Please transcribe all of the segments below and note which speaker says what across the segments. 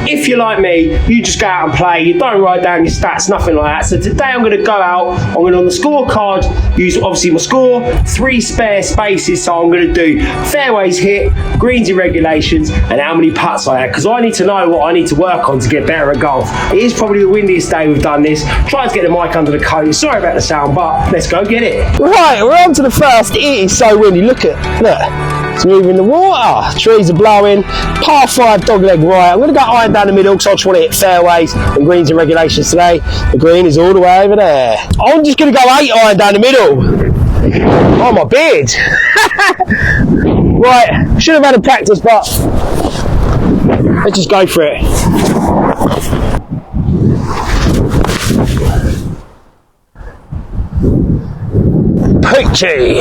Speaker 1: If you're like me, you just go out and play, you don't write down your stats, nothing like that. So today I'm going to go out, I'm going to on the scorecard use obviously my score, 3 spare spaces, so I'm going to do fairways hit, greens in regulations, and how many putts I had, because I need to know what I need to work on to get better at golf. It is probably the windiest day we've done this. Trying to get the mic under the coat, sorry about the sound, but let's go get it.
Speaker 2: Right, we're on to the first. It is so windy, look. It's moving the water, trees are blowing, par 5 dogleg right. I'm going to go iron down the middle because I just want to hit fairways and greens and regulations today. The green is all the way over there. I'm just going to go 8 iron down the middle. Oh, my beard. Right, should have had a practice, but let's just go for it. Poochie.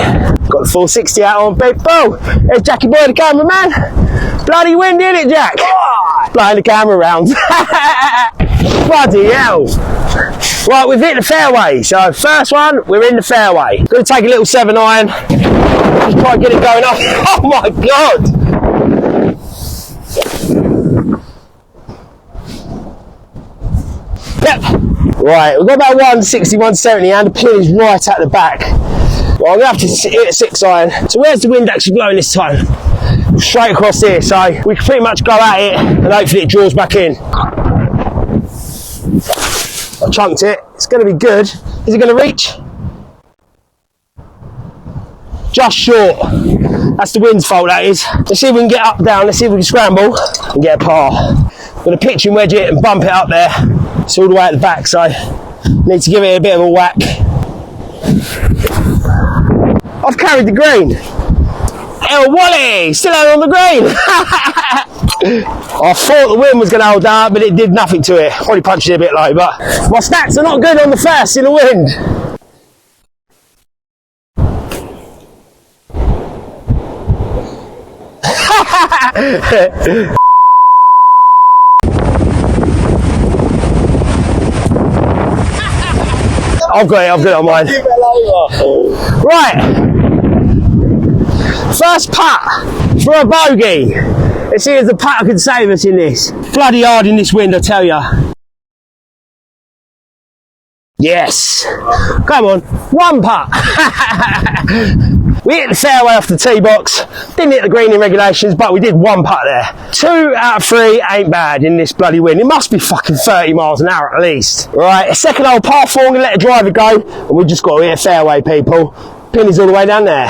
Speaker 2: Got the 460 out on people. There's Jackie Boy, the cameraman. Bloody windy, isn't it, Jack? Blowing the camera around. Bloody hell. Right, we've hit the fairway. So first one, we're in the fairway. Going to take a little 7 iron. Just try and get it going up. Oh my God. Yep. Right, we've got about 160, 170 and the pin is right at the back. Well, I'm going to have to hit a 6 iron. So where's the wind actually blowing this time? Straight across here, so we can pretty much go at it and hopefully it draws back in. I chunked it. It's going to be good. Is it going to reach? Just short. That's the wind's fault, that is. Let's see if we can get up, down. Let's see if we can scramble and get a par. I'm going to pitch and wedge it and bump it up there. It's all the way at the back, so need to give it a bit of a whack. I've carried the green. El Wally, still out on the green. I thought the wind was going to hold down, but it did nothing to it. Probably punched it a bit low, but my stats are not good on the first in the wind. I've got it on mine. Right. First putt for a bogey. Let's see if the putter can save us in this. Bloody hard in this wind, I tell ya. Yes. Come on. 1 putt. We hit the fairway off the tee box. Didn't hit the green in regulations, but we did 1 putt there. 2 out of 3 ain't bad in this bloody wind. It must be fucking 30 miles an hour at least. Right, a second hole par 4. I'm going to let the driver go. And we've just got to hit a fairway, people. Pin is all the way down there.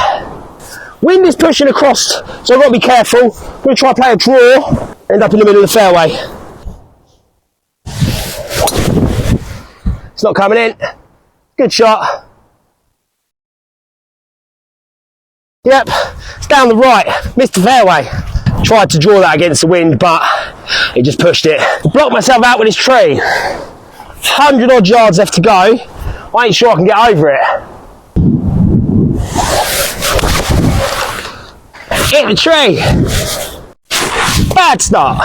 Speaker 2: Wind is pushing across, so I've got to be careful. I'm going to try to play a draw. End up in the middle of the fairway. It's not coming in. Good shot. Yep, it's down the right. Missed the fairway. Tried to draw that against the wind, but it just pushed it. Blocked myself out with this tree. 100 odd yards left to go. I ain't sure I can get over it. Hit the tree. Bad start.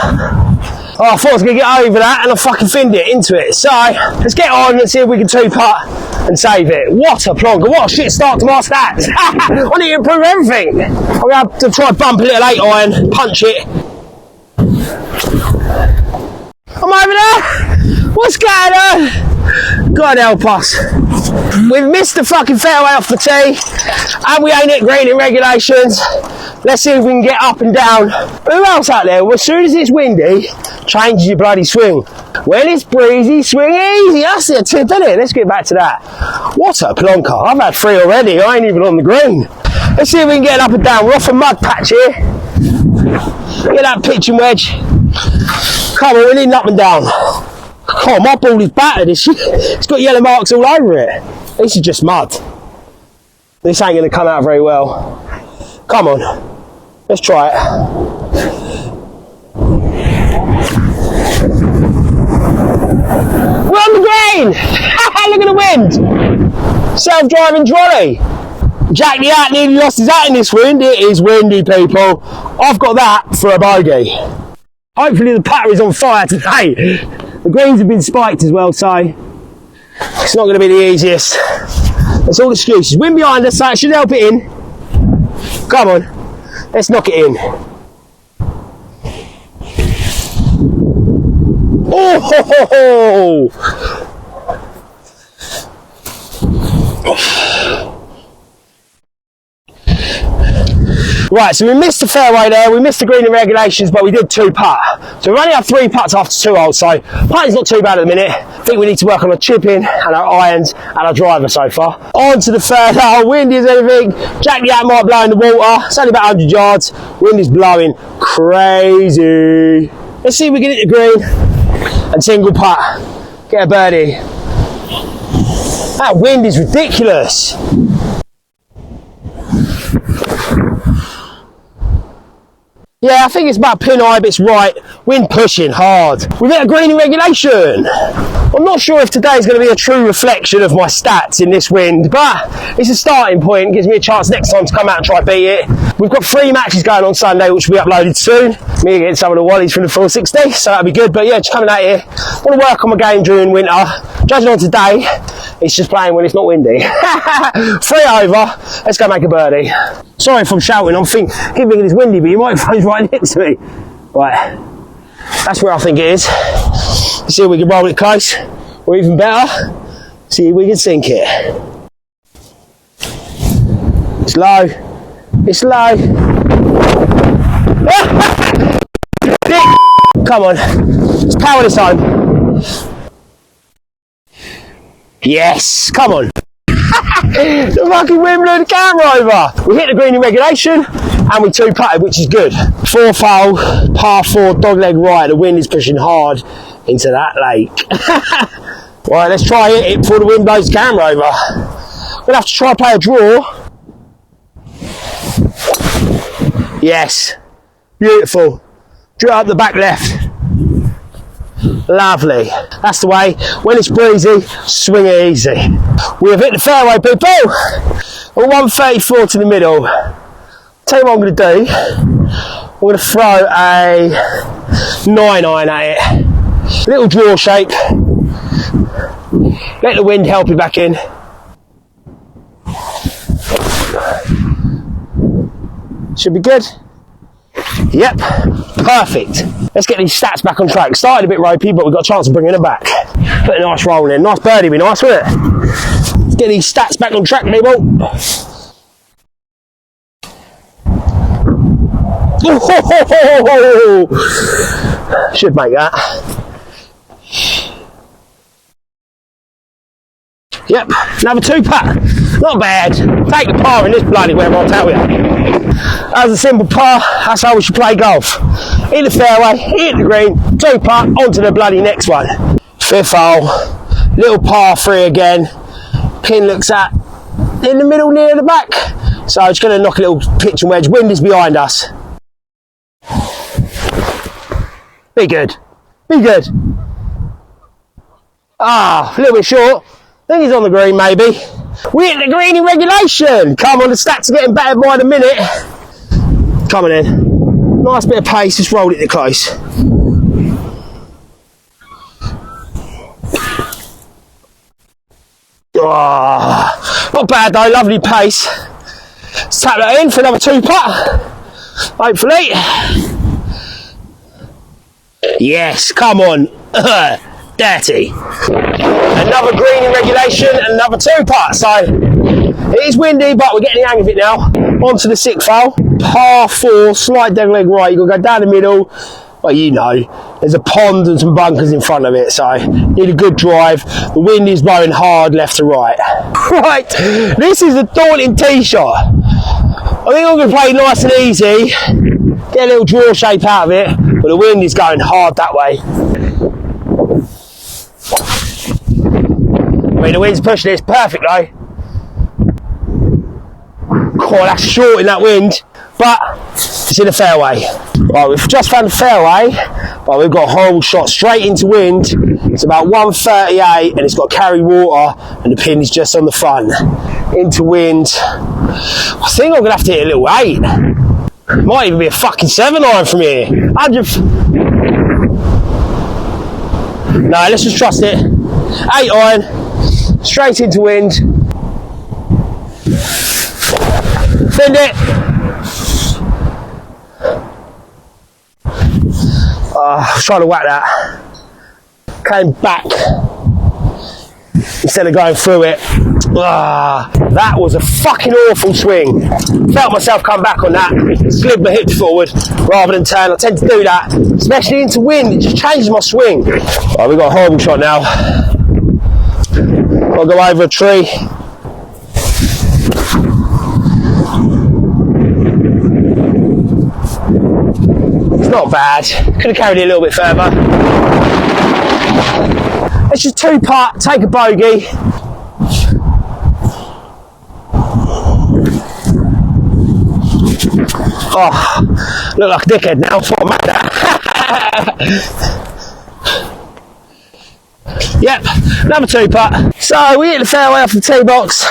Speaker 2: Oh, I thought I was going to get over that and I fucking finned it into it. So, let's get on and see if we can 2-putt and save it. What a plonker. What a shit start to my stats. I need to improve everything. I'm going to have to try bump a little 8 iron, punch it. I'm over there. What's going on? God help us. We've missed the fucking fairway off the tee and we ain't hit green in regulations. Let's see if we can get up and down. Who else out there? Well, as soon as it's windy, changes your bloody swing. When it's breezy, swing easy. That's the tip, isn't it? Let's get back to that. What a plonker. I've had 3 already. I ain't even on the green. Let's see if we can get up and down. We're off a mud patch here. Get that pitch and wedge. Come on, we need an up and down. Oh, my ball is battered. It's got yellow marks all over it. This is just mud. This ain't going to come out very well. Come on, let's try it. We're on the green! Look at the wind! Self-driving trolley. Jack the Hat nearly lost his hat in this wind. It is windy, people. I've got that for a bogey. Hopefully the putter is on fire today. The greens have been spiked as well, so it's not going to be the easiest. It's all excuses. Wind behind us, so it should help it in. Come on, let's knock it in. Right, so we missed the fairway there, we missed the green in regulations, but we did 2 putt. So we've only had 3 putts after 2 holes, so putting's not too bad at the minute. I think we need to work on our chipping and our irons and our driver so far. On to the third hole, windy as anything. Jack the Hat might blow in the water. It's only about 100 yards. Wind is blowing crazy. Let's see if we can hit the green and single putt. Get a birdie. That wind is ridiculous. Yeah, I think it's about pin eye, but it's right. Wind pushing hard. We've hit a green in regulation. I'm not sure if today is going to be a true reflection of my stats in this wind, but it's a starting point. It gives me a chance next time to come out and try beat it. We've got 3 matches going on Sunday, which will be uploaded soon. Me against some of the Wallies from the 460, so that'll be good. But yeah, just coming out here. I want to work on my game during winter. Judging on today, it's just playing when it's not windy. 3 over. Let's go make a birdie. Sorry if I'm shouting. I'm thinking it's windy, but your microphone's right next to me. Right. That's where I think it is. Let's see if we can roll it close, or even better, see if we can sink it. It's low. It's low. Come on. Let's power this home. Yes. Come on. The fucking wind blew the camera over. We hit the green in regulation and we 2 putted, which is good. 4th hole, par 4, dogleg right. The wind is pushing hard into that lake. Right, let's try it before the wind blows the camera over. We'll have to try and play a draw. Yes, beautiful. Drew up the back left. Lovely. That's the way. When it's breezy, swing it easy. We have hit the fairway, people. We're 134 to the middle. Tell you what I'm going to do. I'm going to throw a 9-iron at it. Little draw shape. Let the wind help you back in. Should be good. Yep, perfect. Let's get these stats back on track. Started a bit ropey, but we've got a chance of bringing them back. Put a nice roll in. Nice birdie, be nice, wouldn't it? Let's get these stats back on track, people. Oh, should make that. Yep, another 2 putt. Not bad. Take the par in this bloody weather, I'll tell you. That was a simple par. That's how we should play golf. Hit the fairway, hit the green, 2 putt, onto the bloody next one. 5th hole, little par 3 again. Pin looks at in the middle near the back. So I'm just going to knock a little pitch and wedge. Wind is behind us. Be good. Be good. Ah, a little bit short. I think he's on the green, maybe. We hit the green in regulation. Come on, the stats are getting better by the minute. Coming in. Nice bit of pace, just rolled it to close. Oh, not bad though, lovely pace. Let's tap that in for another 2 putt. Hopefully. Yes, come on. Dirty. Another green in regulation and another 2 putt. So it is windy, but we're getting the hang of it now. On to the 6th hole. Par 4, slight dead leg right. You've got to go down the middle. Well, you know, there's a pond and some bunkers in front of it, so need a good drive. The wind is blowing hard left to right. Right, this is a daunting tee shot. I think I'm going to play nice and easy, get a little draw shape out of it, but the wind is going hard that way. I mean, the wind's pushing it, it's perfect though. God, that's short in that wind, but it's in the fairway. Right, we've just found the fairway, but we've got a horrible shot straight into wind. It's about 138 and it's got to carry water and the pin is just on the front. Into wind. I think I'm going to have to hit a little 8. Might even be a fucking 7-iron from here. No, let's just trust it. 8-iron, straight into wind. Bend it. I was trying to whack that. came back instead of going through it. That was a fucking awful swing. Felt myself come back on that, slid my hips forward rather than turn. I tend to do that, especially into wind, it just changes my swing. Right, we've got a horrible shot now. I'll go over a tree. It's not bad, could have carried it a little bit further. Let's just two putt, take a bogey. Oh, look like a dickhead now, that's what I'm mad at. Yep, another two putt. So we hit the fairway off the tee box.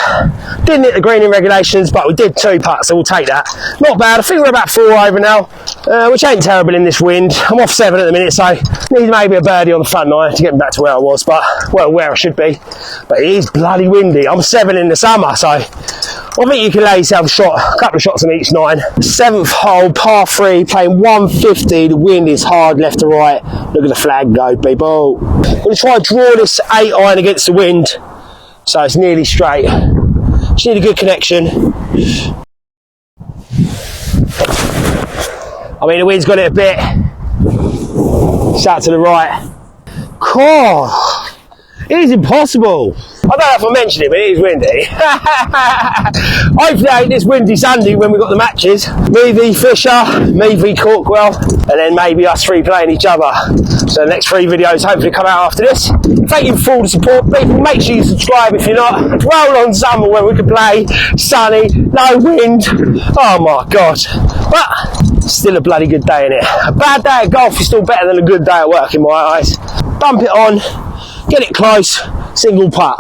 Speaker 2: Didn't hit the green in regulations, but we did two putts, so we'll take that. Not bad, I think we're about 4 over now, which ain't terrible in this wind. I'm off 7 at the minute, so need maybe a birdie on the front nine to get me back to where I was, but, well, where I should be. But it is bloody windy. I'm 7 in the summer, so I think you can lay yourself a couple of shots on each 9. 7th hole, par 3, playing 150. The wind is hard left to right. Look at the flag go, people. I'm going to try and draw this 8 iron against the wind, so it's nearly straight. Just need a good connection. I mean, the wind's got it a bit. It's out to the right. God, it is impossible. I don't know if I mentioned it, but it is windy. Hopefully it ain't this windy Sunday when we've got the matches. Me v Fisher, me v Corkwell, and then maybe us 3 playing each other. So the next 3 videos hopefully come out after this. Thank you for all the support, people. Make sure you subscribe if you're not. Roll on summer when we can play. Sunny, no wind. Oh my God. But still a bloody good day, innit? A bad day at golf is still better than a good day at work in my eyes. Dump it on, get it close, single putt.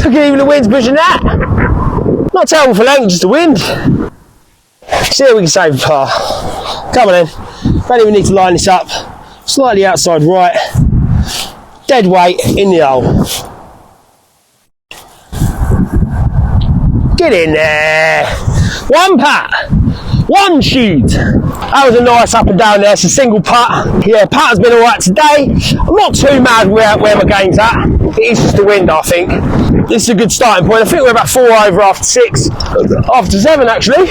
Speaker 2: Look at even the wind's pushing that. Not terrible for length, just the wind. See if we can save a par. Come on then. Don't even need to line this up. Slightly outside right. Dead weight in the hole. Get in there. 1 putt. 1 shoot. That was a nice up and down there. It's a single putt. Yeah, putt's been alright today. I'm not too mad where my game's at. It is just the wind, I think. This is a good starting point. I think we're about 4 over after 6. After 7, actually.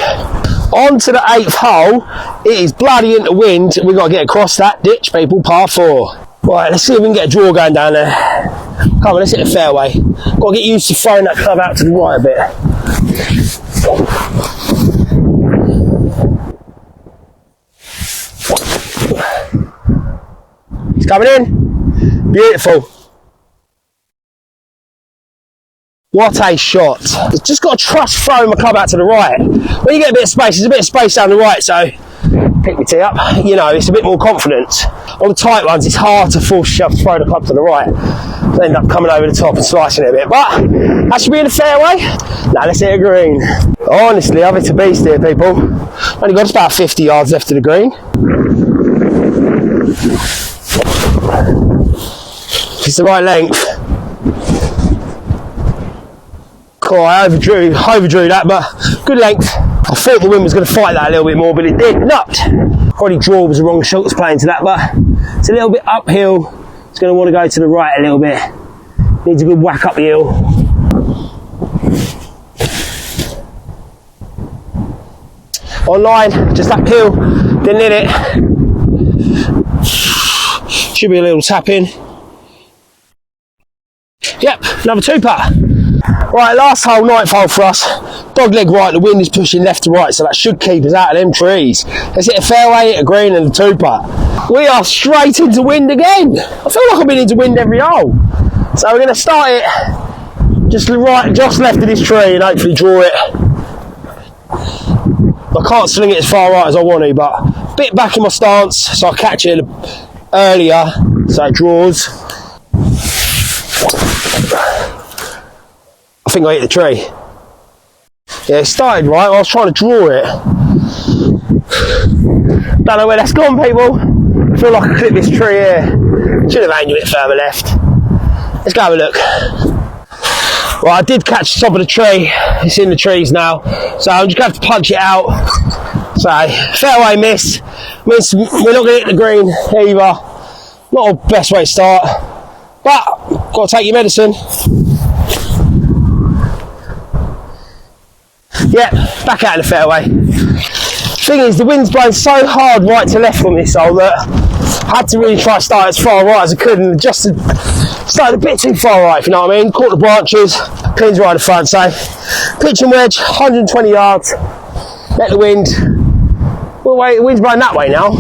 Speaker 2: On to the 8th hole. It is bloody into wind. We've got to get across that ditch, people. Par 4. Right, let's see if we can get a draw going down there. Come on, let's hit the fairway. Got to get used to throwing that club out to the right a bit. It's coming in. Beautiful. What a shot. Just got to trust throwing my club out to the right. When you get a bit of space, there's a bit of space down the right, so pick my tee up. You know, it's a bit more confidence. On the tight ones, it's hard to force yourself to throw the club to the right. So end up coming over the top and slicing it a bit. But that should be in the fairway. Now let's hit a green. Honestly, I've hit a beast here, people. Only got about 50 yards left of the green. It's the right length. Cool, I overdrew that, but good length. I thought the wind was going to fight that a little bit more, but it did not. Probably draw was the wrong shot was playing to that, but it's a little bit uphill. It's going to want to go to the right a little bit. Needs a good whack up the hill. Online, just uphill, didn't hit it. Should be a little tap in. Yep, another 2 putt. Right, last hole, 9th hole for us. Dog leg right, the wind is pushing left to right, so that should keep us out of them trees. Let's hit a fairway, hit a green and a 2 putt. We are straight into wind again. I feel like I've been into wind every hole. So we're going to start it just left of this tree and hopefully draw it. I can't swing it as far right as I want to, but a bit back in my stance, so I'll catch it earlier, so it draws. I think I hit the tree. Yeah, it started right. I was trying to draw it. Don't know where that's gone, people. I feel like I clipped this tree here. Should have aimed a bit further left. Let's go have a look. Right, I did catch the top of the tree. It's in the trees now. So I'm just going to have to punch it out. So, fairway miss. Means we're not going to hit the green either. Not the best way to start. But, got to take your medicine. Yeah, back out of the fairway. Thing is, the wind's blowing so hard right to left from this hole that I had to really try to start as far right as I could, and just started a bit too far right, if you know what I mean. Caught the branches, pins right at the front. So, pitch and wedge, 120 yards. Let the wind. Well, wait, the wind's blowing that way now.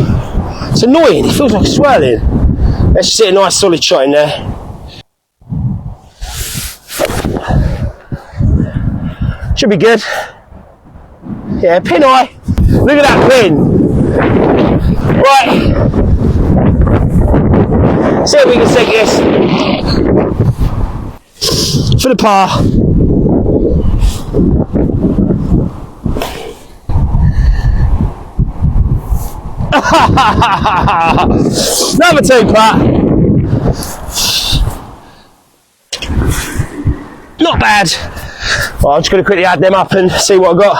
Speaker 2: It's annoying. It feels like it's swirling. Let's just hit a nice solid shot in there. Should be good. Yeah, pin high. Look at that pin. Right. See if we can stick this. For the par. Number 2 putt. Not bad. Well, I'm just going to quickly add them up and see what I got.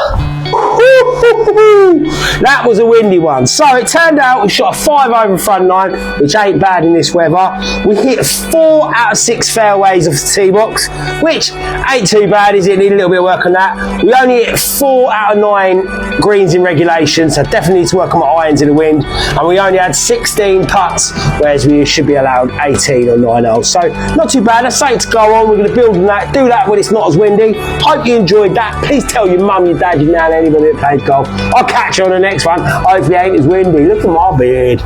Speaker 2: That was a windy one. So it turned out we shot a 5 over front 9, which ain't bad in this weather. We hit 4 out of 6 fairways of the tee box, which ain't too bad, is it? Need a little bit of work on that. We only hit 4 out of 9 greens in regulation, so definitely need to work on my irons in the wind. And we only had 16 putts, whereas we should be allowed 18 or 9 holes. So not too bad. That's something to go on. We're going to build on that, do that when it's not as windy. Hope you enjoyed that. Please tell your mum, your dad, your nan, anybody that plays golf. I'll catch you on the next one. Hopefully it ain't as windy. Look at my beard.